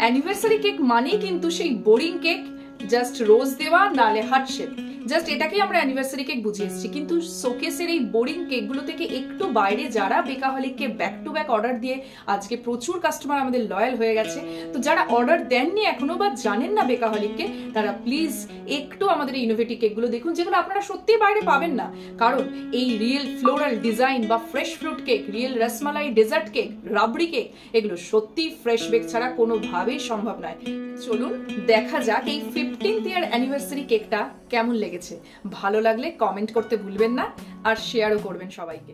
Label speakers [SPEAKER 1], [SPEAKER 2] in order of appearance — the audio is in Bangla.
[SPEAKER 1] অ্যানিভার্সারি কেক মানেই কিন্তু সেই বোরিং কেক, জাস্ট রোজ দেওয়া নালে হার্ট শেপ, জাস্ট এটাকেই আমরা অ্যানিভার্সারি কেক বুঝিয়ে এসেছি। কিন্তু শোকেসের এই বোরিং কেকগুলো থেকে একটু বাইরে যারা বেকাহলিককে ব্যাক টু ব্যাক অর্ডার দিয়ে আজকে প্রচুর কাস্টমার আমাদের লয়াল হয়ে গেছে, তো যারা অর্ডার দেননি এখনো বা জানেন না বেকাহলিককে, তারা প্লিজ একটু আমাদের এই ইনোভেটিভ কেকগুলো দেখুন, যেগুলো আপনারা সত্যিই বাইরে পাবেন না। কারণ এই রিয়েল ফ্লোরাল ডিজাইন বা fresh fruit cake, real rasmalai dessert cake, rabri cake, এগুলো সত্যি ফ্রেশ বেক ছাড়া কোনোভাবেই সম্ভব নয়। চলুন দেখা যাক এই 15th ইয়ার অ্যানিভার্সারি কেকটা কেমন লেগেছে। ভালো লাগলে কমেন্ট করতে ভুলবেন না, আর শেয়ারও করবেন সবাইকে।